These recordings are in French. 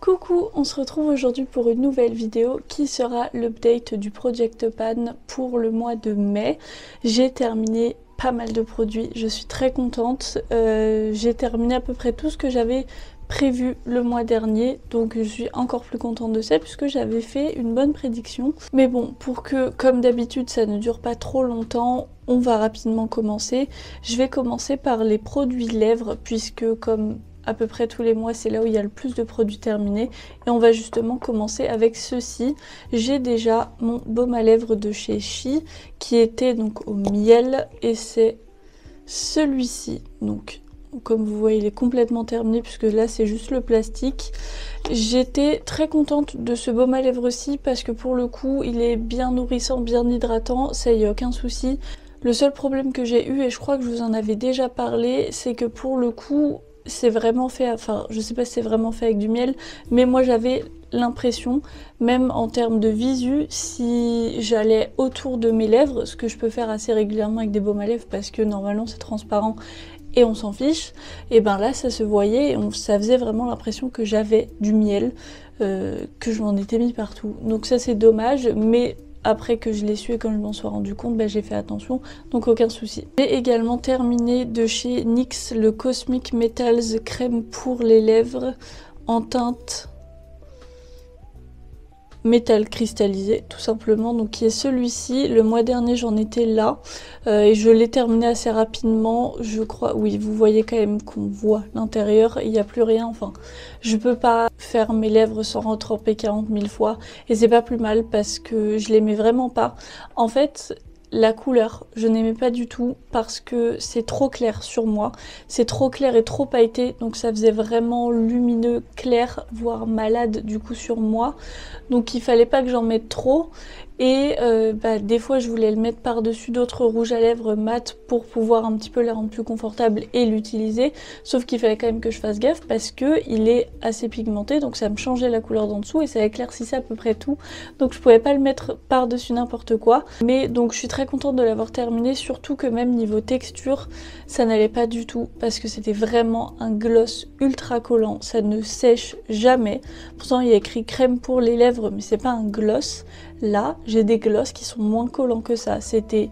Coucou, on se retrouve aujourd'hui pour une nouvelle vidéo qui sera l'update du Project Pan pour le mois de mai. J'ai terminé pas mal de produits, je suis très contente. J'ai terminé à peu près tout ce que j'avais prévu le mois dernier, donc je suis encore plus contente de ça puisque j'avais fait une bonne prédiction. Mais bon, pour que comme d'habitude ça ne dure pas trop longtemps, on va rapidement commencer. Je vais commencer par les produits lèvres puisque comme à peu près tous les mois, c'est là où il y a le plus de produits terminés. Et on va justement commencer avec ceci. J'ai déjà mon baume à lèvres de chez Chi qui était donc au miel et c'est celui-ci. Donc comme vous voyez, il est complètement terminé puisque là c'est juste le plastique. J'étais très contente de ce baume à lèvres-ci parce que pour le coup, il est bien nourrissant, bien hydratant, ça y a aucun souci. Le seul problème que j'ai eu, et je crois que je vous en avais déjà parlé, c'est que pour le coup, c'est vraiment fait, enfin je sais pas si c'est vraiment fait avec du miel, mais moi j'avais l'impression, même en termes de visu, si j'allais autour de mes lèvres, ce que je peux faire assez régulièrement avec des baumes à lèvres parce que normalement c'est transparent et on s'en fiche, et ben là ça se voyait et ça faisait vraiment l'impression que j'avais du miel, que je m'en étais mis partout. Donc ça c'est dommage, mais après que je l'ai su et quand je m'en suis rendu compte, bah, j'ai fait attention, donc aucun souci. J'ai également terminé de chez NYX le Cosmic Metals crème pour les lèvres en teinte métal cristallisé tout simplement, donc qui est celui-ci. Le mois dernier j'en étais là et je l'ai terminé assez rapidement, je crois. Oui, vous voyez quand même qu'on voit l'intérieur, il n'y a plus rien, enfin je peux pas faire mes lèvres sans retremper 40 000 fois et c'est pas plus mal parce que je l'aimais vraiment pas. En fait la couleur, je n'aimais pas du tout parce que c'est trop clair sur moi. C'est trop clair et trop pailleté, donc ça faisait vraiment lumineux, clair, voire malade du coup sur moi. Donc il fallait pas que j'en mette trop. Et des fois je voulais le mettre par-dessus d'autres rouges à lèvres mat pour pouvoir un petit peu les rendre plus confortables et l'utiliser. Sauf qu'il fallait quand même que je fasse gaffe parce que il est assez pigmenté, donc ça me changeait la couleur d'en dessous et ça éclaircissait à peu près tout. Donc je pouvais pas le mettre par-dessus n'importe quoi. Mais donc je suis très contente de l'avoir terminé, surtout que même niveau texture, ça n'allait pas du tout parce que c'était vraiment un gloss ultra collant. Ça ne sèche jamais. Pourtant il y a écrit crème pour les lèvres, mais c'est pas un gloss. Là, j'ai des glosses qui sont moins collants que ça. C'était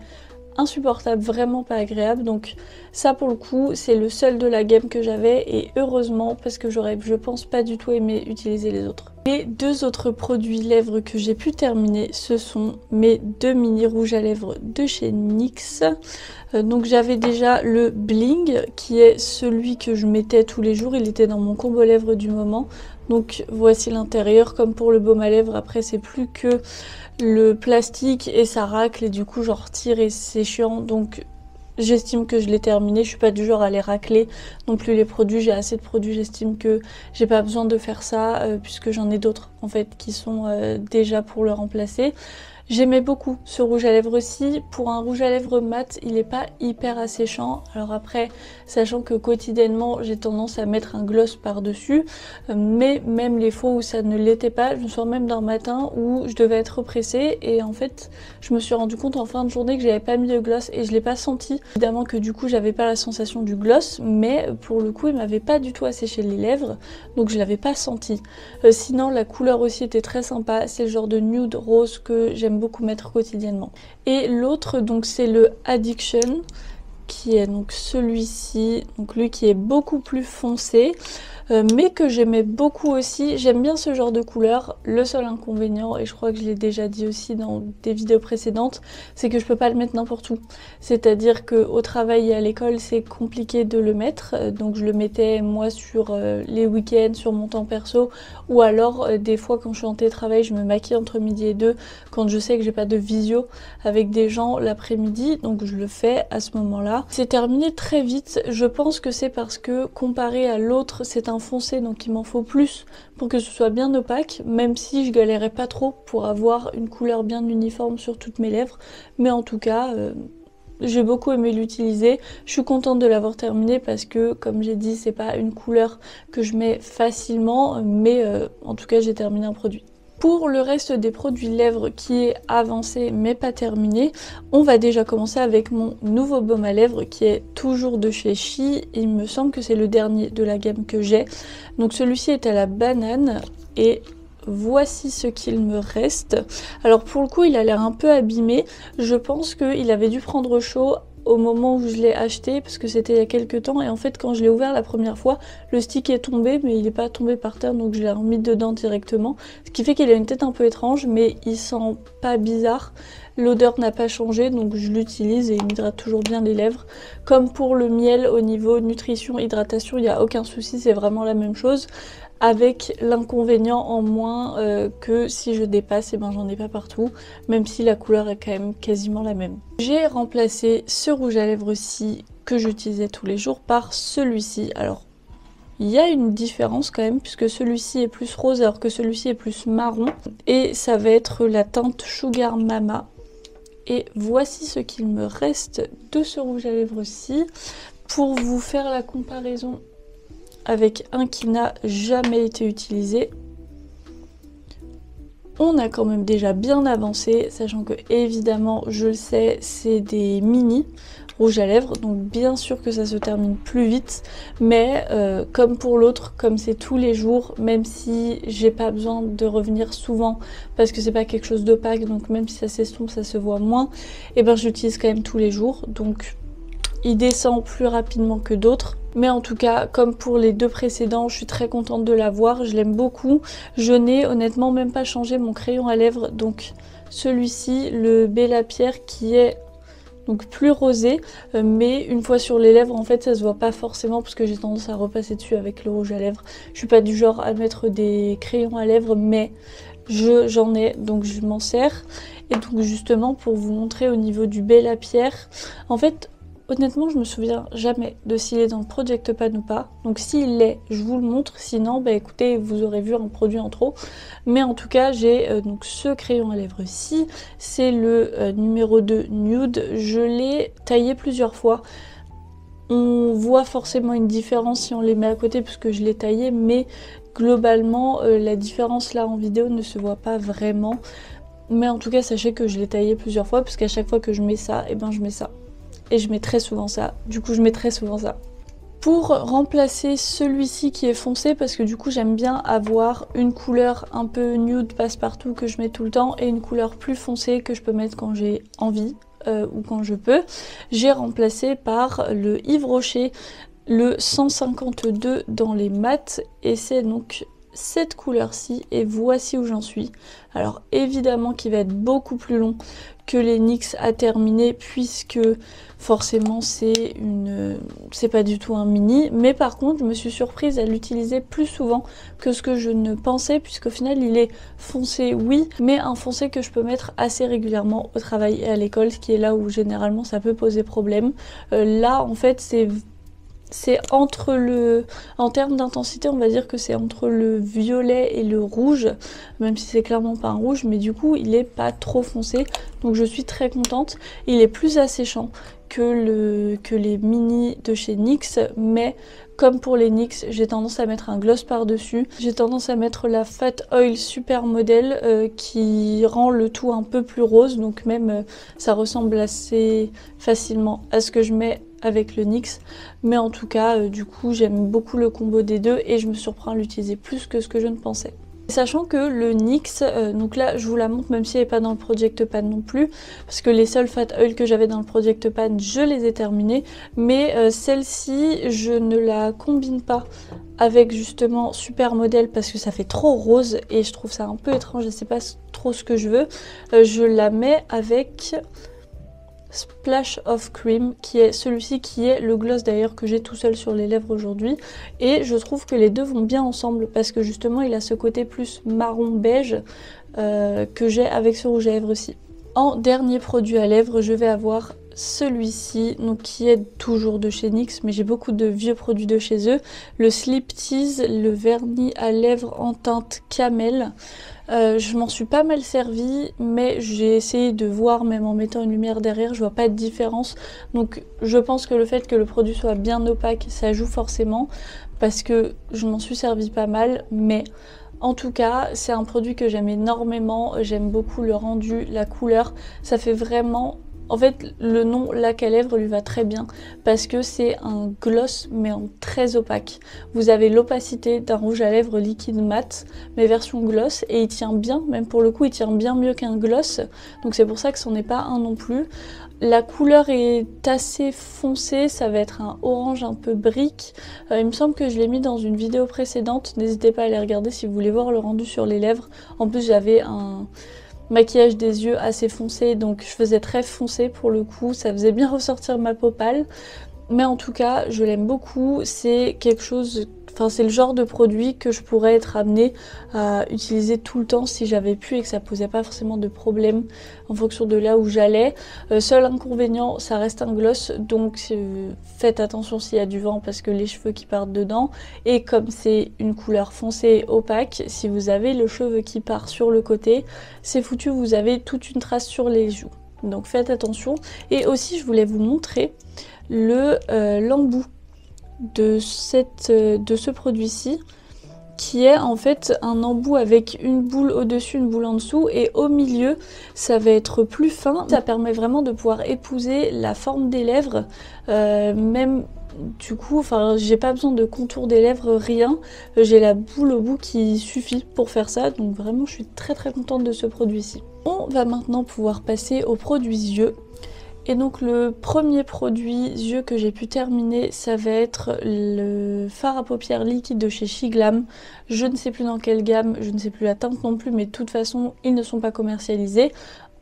insupportable, vraiment pas agréable. Donc ça pour le coup, c'est le seul de la gamme que j'avais et heureusement parce que j'aurais, je pense, pas du tout aimé utiliser les autres. Les deux autres produits lèvres que j'ai pu terminer, ce sont mes deux mini rouges à lèvres de chez NYX. Donc j'avais déjà le Bling qui est celui que je mettais tous les jours, il était dans mon combo lèvres du moment. Donc voici l'intérieur, comme pour le baume à lèvres, après c'est plus que le plastique et ça racle et du coup j'en retire et c'est chiant, donc j'estime que je l'ai terminé. Je suis pas du genre à les racler non plus les produits, j'ai assez de produits, j'estime que j'ai pas besoin de faire ça puisque j'en ai d'autres en fait qui sont déjà pour le remplacer. J'aimais beaucoup ce rouge à lèvres aussi. Pour un rouge à lèvres mat, il n'est pas hyper asséchant. Alors après, sachant que quotidiennement, j'ai tendance à mettre un gloss par-dessus. Mais même les fois où ça ne l'était pas, je me souviens même d'un matin où je devais être pressée. Et en fait, je me suis rendu compte en fin de journée que j'avais pas mis de gloss et je l'ai pas senti. Évidemment que du coup, j'avais pas la sensation du gloss. Mais pour le coup, il m'avait pas du tout asséché les lèvres. Donc je l'avais pas senti. Sinon, la couleur aussi était très sympa. C'est le genre de nude rose que j'aime beaucoup mettre quotidiennement. Et l'autre donc c'est le Addiction qui est donc celui-ci, donc lui qui est beaucoup plus foncé mais que j'aimais beaucoup aussi. J'aime bien ce genre de couleur. Le seul inconvénient, et je crois que je l'ai déjà dit aussi dans des vidéos précédentes, c'est que je peux pas le mettre n'importe où. C'est-à-dire qu'au travail et à l'école, c'est compliqué de le mettre. Donc je le mettais moi sur les week-ends, sur mon temps perso, ou alors des fois quand je suis en télétravail, je me maquille entre midi et 2 quand je sais que j'ai pas de visio avec des gens l'après-midi, donc je le fais à ce moment-là. C'est terminé très vite. Je pense que c'est parce que comparé à l'autre, c'est un foncé, donc il m'en faut plus pour que ce soit bien opaque, même si je galérais pas trop pour avoir une couleur bien uniforme sur toutes mes lèvres. Mais en tout cas, j'ai beaucoup aimé l'utiliser. Je suis contente de l'avoir terminé parce que, comme j'ai dit, c'est pas une couleur que je mets facilement, mais en tout cas, j'ai terminé un produit. Pour le reste des produits lèvres qui est avancé mais pas terminé, on va déjà commencer avec mon nouveau baume à lèvres qui est toujours de chez Chi. Il me semble que c'est le dernier de la gamme que j'ai. Donc celui-ci est à la banane et voici ce qu'il me reste. Alors pour le coup il a l'air un peu abîmé, je pense qu'il avait dû prendre chaud au moment où je l'ai acheté parce que c'était il y a quelques temps, et en fait quand je l'ai ouvert la première fois le stick est tombé mais il n'est pas tombé par terre, donc je l'ai remis dedans directement, ce qui fait qu'il a une tête un peu étrange mais il sent pas bizarre, l'odeur n'a pas changé donc je l'utilise et il m'hydrate toujours bien les lèvres. Comme pour le miel, au niveau nutrition, hydratation, il n'y a aucun souci, c'est vraiment la même chose, avec l'inconvénient en moins que si je dépasse, et ben j'en ai pas partout, même si la couleur est quand même quasiment la même. J'ai remplacé ce rouge à lèvres-ci que j'utilisais tous les jours par celui-ci. Alors il y a une différence quand même puisque celui-ci est plus rose alors que celui-ci est plus marron, et ça va être la teinte Sugar Mama. Et voici ce qu'il me reste de ce rouge à lèvres-ci pour vous faire la comparaison avec un qui n'a jamais été utilisé. On a quand même déjà bien avancé, sachant que évidemment, je le sais, c'est des mini rouges à lèvres, donc bien sûr que ça se termine plus vite, mais comme pour l'autre, comme c'est tous les jours, même si j'ai pas besoin de revenir souvent parce que c'est pas quelque chose d'opaque, donc même si ça s'estompe, ça se voit moins, et ben j'utilise quand même tous les jours, donc il descend plus rapidement que d'autres. Mais en tout cas, comme pour les deux précédents, je suis très contente de l'avoir, je l'aime beaucoup. Je n'ai honnêtement même pas changé mon crayon à lèvres, donc celui-ci, le Bella Pierre, qui est donc plus rosé, mais une fois sur les lèvres, en fait, ça se voit pas forcément parce que j'ai tendance à repasser dessus avec le rouge à lèvres. Je suis pas du genre à mettre des crayons à lèvres, mais j'en ai, donc je m'en sers. Et donc justement, pour vous montrer au niveau du Bella Pierre, en fait, honnêtement, je me souviens jamais de s'il est dans le Project Pan ou pas. Donc s'il l'est, je vous le montre. Sinon, bah écoutez, vous aurez vu un produit en trop. Mais en tout cas, j'ai donc ce crayon à lèvres-ci. C'est le numéro 2 Nude. Je l'ai taillé plusieurs fois. On voit forcément une différence si on les met à côté puisque je l'ai taillé. Mais globalement, la différence là en vidéo ne se voit pas vraiment. Mais en tout cas, sachez que je l'ai taillé plusieurs fois parce qu'à chaque fois que je mets ça, et ben je mets ça. Et je mets très souvent ça, du coup je mets très souvent ça. Pour remplacer celui-ci qui est foncé, parce que du coup j'aime bien avoir une couleur un peu nude passe-partout que je mets tout le temps et une couleur plus foncée que je peux mettre quand j'ai envie ou quand je peux, j'ai remplacé par le Yves Rocher, le 152 dans les mats, et c'est donc cette couleur-ci, et voici où j'en suis. Alors évidemment qu'il va être beaucoup plus long que les NYX à terminer puisque forcément c'est pas du tout un mini, mais par contre je me suis surprise à l'utiliser plus souvent que ce que je ne pensais, puisqu'au final il est foncé oui, mais un foncé que je peux mettre assez régulièrement au travail et à l'école, ce qui est là où généralement ça peut poser problème. Là en fait c'est entre le... En termes d'intensité, on va dire que c'est entre le violet et le rouge, même si c'est clairement pas un rouge, mais du coup, il est pas trop foncé, donc je suis très contente. Il est plus asséchant que les mini de chez NYX, mais comme pour les NYX, j'ai tendance à mettre un gloss par-dessus. J'ai tendance à mettre la Fat Oil Supermodel qui rend le tout un peu plus rose, donc même ça ressemble assez facilement à ce que je mets avec le NYX, mais en tout cas du coup j'aime beaucoup le combo des deux et je me surprends à l'utiliser plus que ce que je ne pensais. Sachant que le NYX, donc là je vous la montre même si elle n'est pas dans le Project Pan non plus, parce que les seuls Fat Oil que j'avais dans le Project Pan je les ai terminés, mais celle-ci je ne la combine pas avec justement Supermodel parce que ça fait trop rose et je trouve ça un peu étrange, je sais pas trop ce que je veux. Je la mets avec Splash of Cream, qui est celui-ci qui est le gloss d'ailleurs que j'ai tout seul sur les lèvres aujourd'hui, et je trouve que les deux vont bien ensemble parce que justement il a ce côté plus marron beige que j'ai avec ce rouge à lèvres-ci. En dernier produit à lèvres, je vais avoir celui-ci, donc qui est toujours de chez NYX, mais j'ai beaucoup de vieux produits de chez eux, le Slip Tease, le vernis à lèvres en teinte camel. Je m'en suis pas mal servie, mais j'ai essayé de voir, même en mettant une lumière derrière, je vois pas de différence. Donc je pense que le fait que le produit soit bien opaque, ça joue forcément, parce que je m'en suis servi pas mal, mais en tout cas, c'est un produit que j'aime énormément, j'aime beaucoup le rendu, la couleur, ça fait vraiment En fait, le nom lac à lèvres lui va très bien parce que c'est un gloss mais en très opaque. Vous avez l'opacité d'un rouge à lèvres liquide mat mais version gloss et il tient bien, même pour le coup il tient bien mieux qu'un gloss. Donc c'est pour ça que c'en est pas un non plus. La couleur est assez foncée, ça va être un orange un peu brique. Il me semble que je l'ai mis dans une vidéo précédente, n'hésitez pas à aller regarder si vous voulez voir le rendu sur les lèvres. En plus j'avais un maquillage des yeux assez foncé, donc je faisais très foncé pour le coup, ça faisait bien ressortir ma peau pâle. Mais en tout cas, je l'aime beaucoup, c'est quelque chose, enfin c'est le genre de produit que je pourrais être amenée à utiliser tout le temps si j'avais pu et que ça posait pas forcément de problème en fonction de là où j'allais. Seul inconvénient, ça reste un gloss, donc faites attention s'il y a du vent parce que les cheveux qui partent dedans. Et comme c'est une couleur foncée opaque, si vous avez le cheveu qui part sur le côté, c'est foutu, vous avez toute une trace sur les joues. Donc faites attention. Et aussi je voulais vous montrer l'embout de ce produit-ci, qui est en fait un embout avec une boule au-dessus, une boule en dessous, et au milieu ça va être plus fin. Ça permet vraiment de pouvoir épouser la forme des lèvres, même du coup, enfin j'ai pas besoin de contour des lèvres, rien, j'ai la boule au bout qui suffit pour faire ça, donc vraiment je suis très contente de ce produit-ci. On va maintenant pouvoir passer aux produits yeux. Et donc le premier produit yeux que j'ai pu terminer, ça va être le fard à paupières liquide de chez Shiglam. Je ne sais plus dans quelle gamme, je ne sais plus la teinte non plus, mais de toute façon ils ne sont pas commercialisés.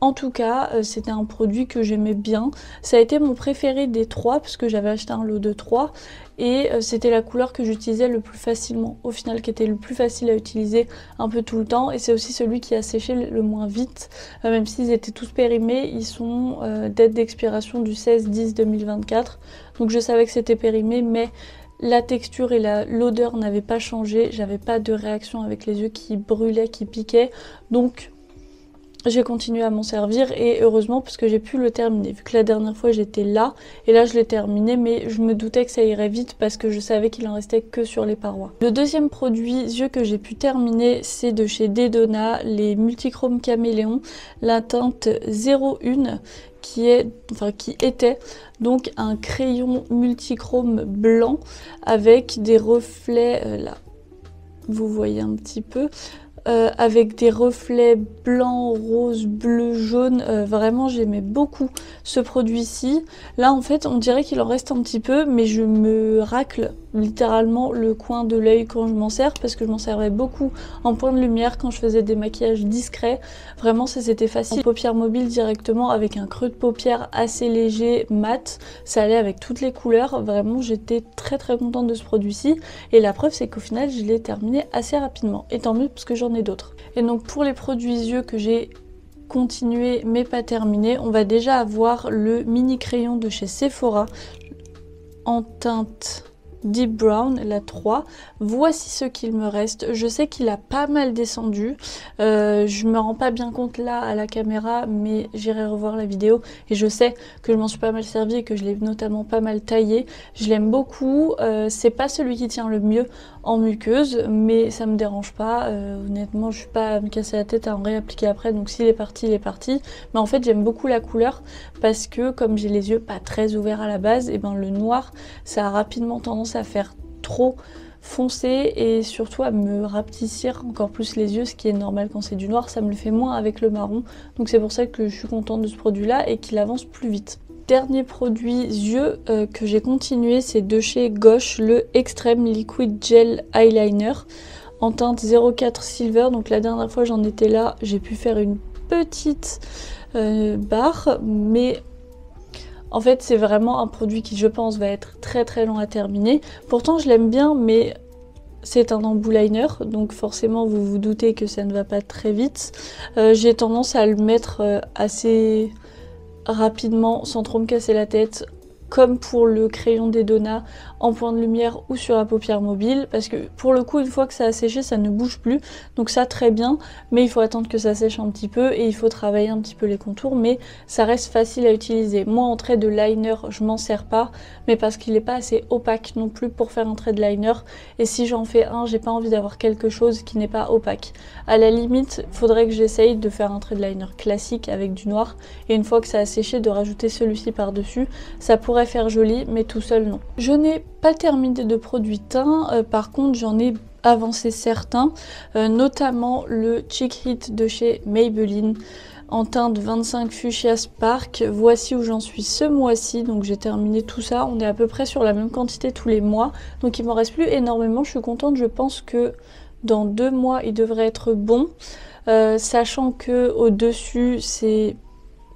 En tout cas, c'était un produit que j'aimais bien. Ça a été mon préféré des trois parce que j'avais acheté un lot de 3 et c'était la couleur que j'utilisais le plus facilement. Au final, qui était le plus facile à utiliser un peu tout le temps, et c'est aussi celui qui a séché le moins vite. Même s'ils étaient tous périmés, ils sont date d'expiration du 16/10/2024. Donc je savais que c'était périmé, mais la texture et l'odeur n'avaient pas changé. J'avais pas de réaction avec les yeux qui brûlaient, qui piquaient. Donc j'ai continué à m'en servir et heureusement parce que j'ai pu le terminer. Vu que la dernière fois j'étais là et là je l'ai terminé, mais je me doutais que ça irait vite parce que je savais qu'il en restait que sur les parois. Le deuxième produit yeux que j'ai pu terminer, c'est de chez Dedona, les Multichrome Caméléon, la teinte 01 qui était donc un crayon multichrome blanc avec des reflets, là vous voyez un petit peu, avec des reflets blancs, roses, bleus, jaunes. Vraiment j'aimais beaucoup ce produit-ci. Là en fait on dirait qu'il en reste un petit peu, mais je me racle littéralement le coin de l'œil quand je m'en sers parce que je m'en servais beaucoup en point de lumière quand je faisais des maquillages discrets. Vraiment c'était facile. En paupières mobiles directement avec un creux de paupières assez léger, mat. Ça allait avec toutes les couleurs. Vraiment j'étais très contente de ce produit-ci. Et la preuve c'est qu'au final je l'ai terminé assez rapidement. Et tant mieux parce que j'en ai d'autres. Et donc pour les produits yeux que j'ai continué mais pas terminé, on va déjà avoir le mini crayon de chez Sephora en teinte Deep Brown, la 3. Voici ce qu'il me reste. Je sais qu'il a pas mal descendu. Je me rends pas bien compte là à la caméra, mais j'irai revoir la vidéo. Et je sais que je m'en suis pas mal servi et que je l'ai notamment pas mal taillé. Je l'aime beaucoup. C'est pas celui qui tient le mieux en muqueuse, mais ça me dérange pas. Honnêtement, je suis pas à me casser la tête à en réappliquer après. Donc s'il est parti, il est parti. Mais en fait, j'aime beaucoup la couleur parce que comme j'ai les yeux pas très ouverts à la base, et ben le noir, ça a rapidement tendance à faire trop foncé et surtout à me rapetissir encore plus les yeux, ce qui est normal quand c'est du noir. Ça me le fait moins avec le marron, donc c'est pour ça que je suis contente de ce produit là et qu'il avance plus vite. Dernier produit yeux que j'ai continué, c'est de chez Gosh, le Extreme Liquid Gel Eyeliner en teinte 04 Silver. Donc la dernière fois j'en étais là, j'ai pu faire une petite barre, mais en fait c'est vraiment un produit qui je pense va être très long à terminer. Pourtant je l'aime bien, mais c'est un embout liner, donc forcément vous vous doutez que ça ne va pas très vite. J'ai tendance à le mettre assez rapidement sans trop me casser la tête comme pour le crayon des donuts en point de lumière ou sur la paupière mobile, parce que pour le coup une fois que ça a séché ça ne bouge plus, donc ça très bien, mais il faut attendre que ça sèche un petit peu et il faut travailler un petit peu les contours, mais ça reste facile à utiliser. Moi en trait de liner je m'en sers pas, mais parce qu'il n'est pas assez opaque non plus pour faire un trait de liner, et si j'en fais un j'ai pas envie d'avoir quelque chose qui n'est pas opaque. À la limite faudrait que j'essaye de faire un trait de liner classique avec du noir, et une fois que ça a séché de rajouter celui-ci par dessus, ça pourrait faire joli, mais tout seul non. Je n'ai pas terminé de produit teint, par contre j'en ai avancé certains, notamment le Cheek Hit de chez Maybelline en teinte 25 Fuchsia Spark. Voici où j'en suis ce mois-ci, donc j'ai terminé tout ça. On est à peu près sur la même quantité tous les mois, donc il m'en reste plus énormément. Je suis contente, je pense que dans 2 mois il devrait être bon, sachant que au dessus c'est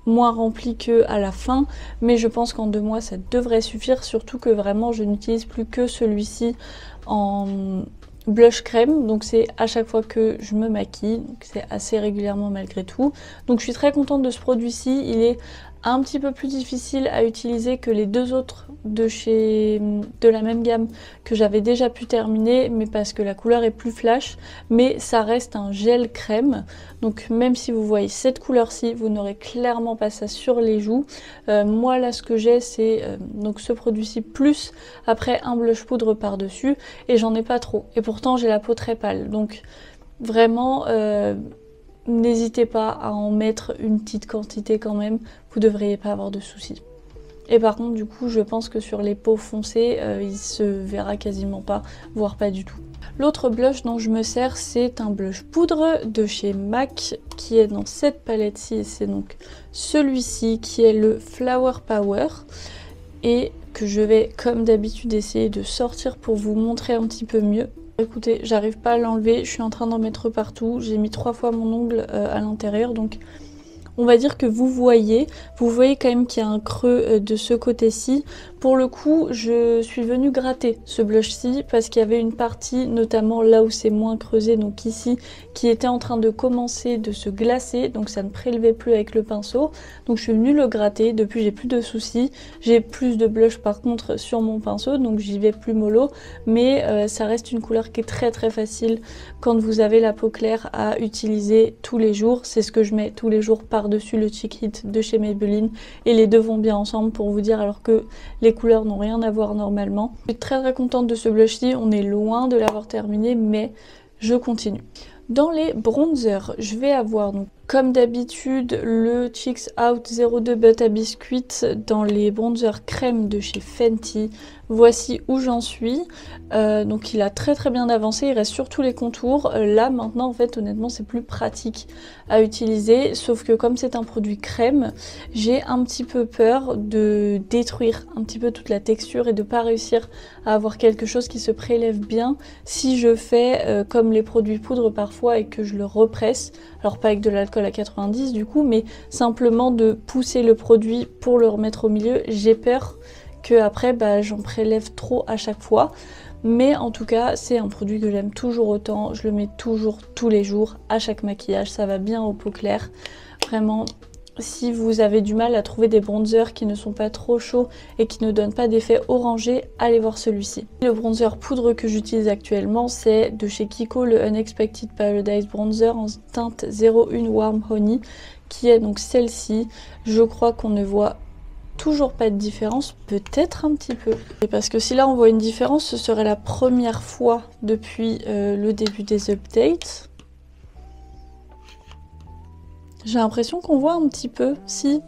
moins rempli que à la fin, mais je pense qu'en 2 mois ça devrait suffire, surtout que vraiment je n'utilise plus que celui-ci en blush crème, donc c'est à chaque fois que je me maquille, donc c'est assez régulièrement malgré tout. Donc je suis très contente de ce produit-ci, il est un petit peu plus difficile à utiliser que les 2 autres de la même gamme que j'avais déjà pu terminer, mais parce que la couleur est plus flash, mais ça reste un gel crème, donc même si vous voyez cette couleur-ci, vous n'aurez clairement pas ça sur les joues. Moi là ce que j'ai c'est donc ce produit-ci plus après un blush poudre par-dessus, et j'en ai pas trop, et pourtant j'ai la peau très pâle, donc vraiment n'hésitez pas à en mettre une petite quantité quand même, vous devriez pas avoir de soucis. Et par contre du coup je pense que sur les peaux foncées il se verra quasiment pas, voire pas du tout. L'autre blush dont je me sers c'est un blush poudre de chez MAC qui est dans cette palette-ci, et c'est donc celui-ci qui est le Flower Power, et que je vais comme d'habitude essayer de sortir pour vous montrer un petit peu mieux. Écoutez, j'arrive pas à l'enlever, je suis en train d'en mettre partout, j'ai mis 3 fois mon ongle à l'intérieur, donc on va dire que vous voyez quand même qu'il y a un creux de ce côté-ci. Pour le coup, je suis venue gratter ce blush-ci parce qu'il y avait une partie, notamment là où c'est moins creusé, donc ici, qui était en train de commencer de se glacer, donc ça ne prélevait plus avec le pinceau. Donc je suis venue le gratter, depuis j'ai plus de soucis. J'ai plus de blush par contre sur mon pinceau, donc j'y vais plus mollo, mais ça reste une couleur qui est très très facile quand vous avez la peau claire à utiliser tous les jours. C'est ce que je mets tous les jours par-dessus le Cheek Hit de chez Maybelline, et les deux vont bien ensemble pour vous dire, alors que les couleurs n'ont rien à voir normalement. Je suis très très contente de ce blush-ci, on est loin de l'avoir terminé, mais je continue. Dans les bronzers, je vais avoir donc comme d'habitude le Cheeks Out 02 Butter Biscuit dans les bronzers crème de chez Fenty. Voici où j'en suis. Donc il a très très bien avancé, il reste surtout les contours. Là maintenant en fait honnêtement c'est plus pratique à utiliser, sauf que comme c'est un produit crème, j'ai un petit peu peur de détruire un petit peu toute la texture et de pas réussir à avoir quelque chose qui se prélève bien si je fais comme les produits poudre parfois et que je le represse. Alors pas avec de l'alcool à 90 du coup, mais simplement de pousser le produit pour le remettre au milieu. J'ai peur que après j'en prélève trop à chaque fois, mais en tout cas c'est un produit que j'aime toujours autant, je le mets toujours tous les jours à chaque maquillage, ça va bien aux peaux claires. Vraiment, si vous avez du mal à trouver des bronzers qui ne sont pas trop chauds et qui ne donnent pas d'effet orangé, allez voir celui-ci. Le bronzer poudre que j'utilise actuellement c'est de chez Kiko, le Unexpected Paradise Bronzer en teinte 01 Warm Honey, qui est donc celle-ci. Je crois qu'on ne voit toujours pas de différence, peut-être un petit peu. Et parce que si là on voit une différence, ce serait la première fois depuis le début des updates. J'ai l'impression qu'on voit un petit peu, si.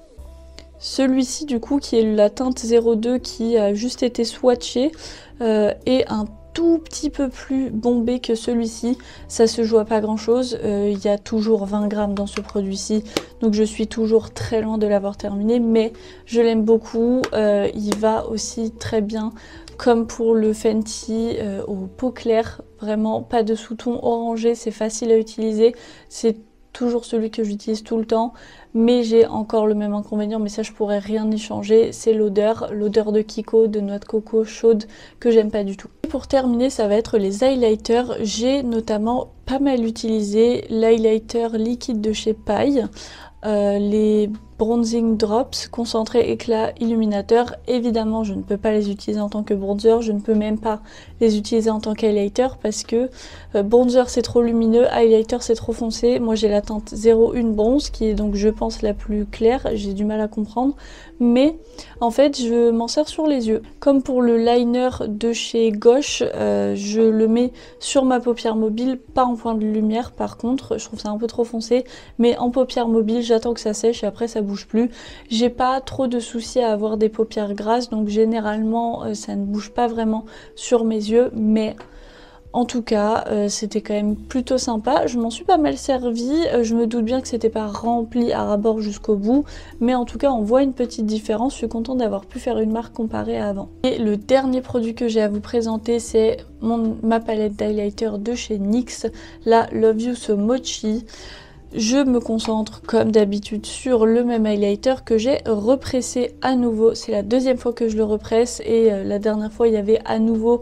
Celui-ci du coup qui est la teinte 02 qui a juste été swatché est un tout petit peu plus bombé que celui-ci. Ça se joue à pas grand chose, il y a toujours 20 grammes dans ce produit-ci, donc je suis toujours très loin de l'avoir terminé, mais je l'aime beaucoup. Il va aussi très bien comme pour le Fenty aux peaux claires, vraiment pas de sous-ton orangé, c'est facile à utiliser, c'est toujours celui que j'utilise tout le temps, mais j'ai encore le même inconvénient, mais ça je pourrais rien y changer, c'est l'odeur de Kiko, de noix de coco chaude, que j'aime pas du tout. Et pour terminer, ça va être les highlighters. J'ai notamment pas mal utilisé l'highlighter liquide de chez Paille. les Bronzing Drops, concentré, éclat, illuminateur. Évidemment, je ne peux pas les utiliser en tant que bronzer, je ne peux même pas les utiliser en tant qu'highlighter parce que bronzer c'est trop lumineux, highlighter c'est trop foncé. Moi j'ai la teinte 01 bronze qui est donc je pense la plus claire, j'ai du mal à comprendre. Mais en fait je m'en sers sur les yeux. Comme pour le liner de chez Gauche, je le mets sur ma paupière mobile, pas en point de lumière par contre, je trouve ça un peu trop foncé. Mais en paupière mobile, j'attends que ça sèche et après ça bouge plus. J'ai pas trop de soucis à avoir des paupières grasses, donc généralement ça ne bouge pas vraiment sur mes yeux, mais en tout cas c'était quand même plutôt sympa. Je m'en suis pas mal servie, je me doute bien que c'était pas rempli à ras-bord jusqu'au bout, mais en tout cas on voit une petite différence. Je suis contente d'avoir pu faire une marque comparée à avant. Et le dernier produit que j'ai à vous présenter, c'est ma palette d'highlighter de chez NYX, la Love You So Mochi. Je me concentre comme d'habitude sur le même highlighter que j'ai repressé à nouveau. C'est la deuxième fois que je le represse et la dernière fois il y avait à nouveau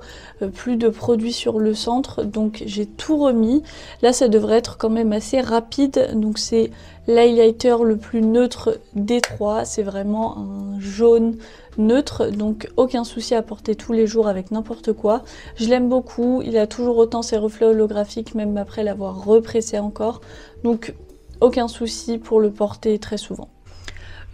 plus de produits sur le centre, donc j'ai tout remis. Là ça devrait être quand même assez rapide, donc c'est l'highlighter le plus neutre des trois. C'est vraiment un jaune neutre, donc aucun souci à porter tous les jours avec n'importe quoi. Je l'aime beaucoup, il a toujours autant ses reflets holographiques même après l'avoir repressé encore, donc aucun souci pour le porter très souvent.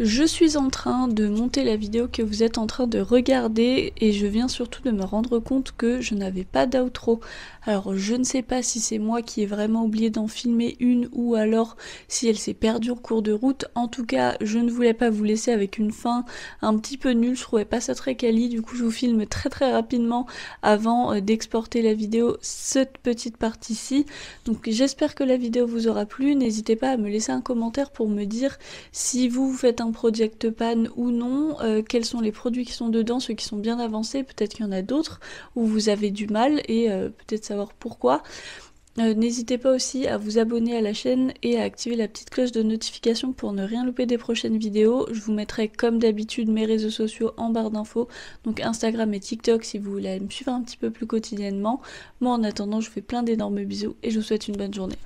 Je suis en train de monter la vidéo que vous êtes en train de regarder et je viens surtout de me rendre compte que je n'avais pas d'outro. Alors je ne sais pas si c'est moi qui ai vraiment oublié d'en filmer une ou alors si elle s'est perdue en cours de route. En tout cas, je ne voulais pas vous laisser avec une fin un petit peu nulle, je trouvais pas ça très quali, du coup je vous filme très rapidement avant d'exporter la vidéo, cette petite partie-ci. Donc j'espère que la vidéo vous aura plu, n'hésitez pas à me laisser un commentaire pour me dire si vous faites un project pan ou non, quels sont les produits qui sont dedans, ceux qui sont bien avancés, peut-être qu'il y en a d'autres où vous avez du mal et peut-être savoir pourquoi. N'hésitez pas aussi à vous abonner à la chaîne et à activer la petite cloche de notification pour ne rien louper des prochaines vidéos. Je vous mettrai comme d'habitude mes réseaux sociaux en barre d'infos, donc Instagram et TikTok si vous voulez me suivre un petit peu plus quotidiennement. Moi en attendant je vous fais plein d'énormes bisous et je vous souhaite une bonne journée.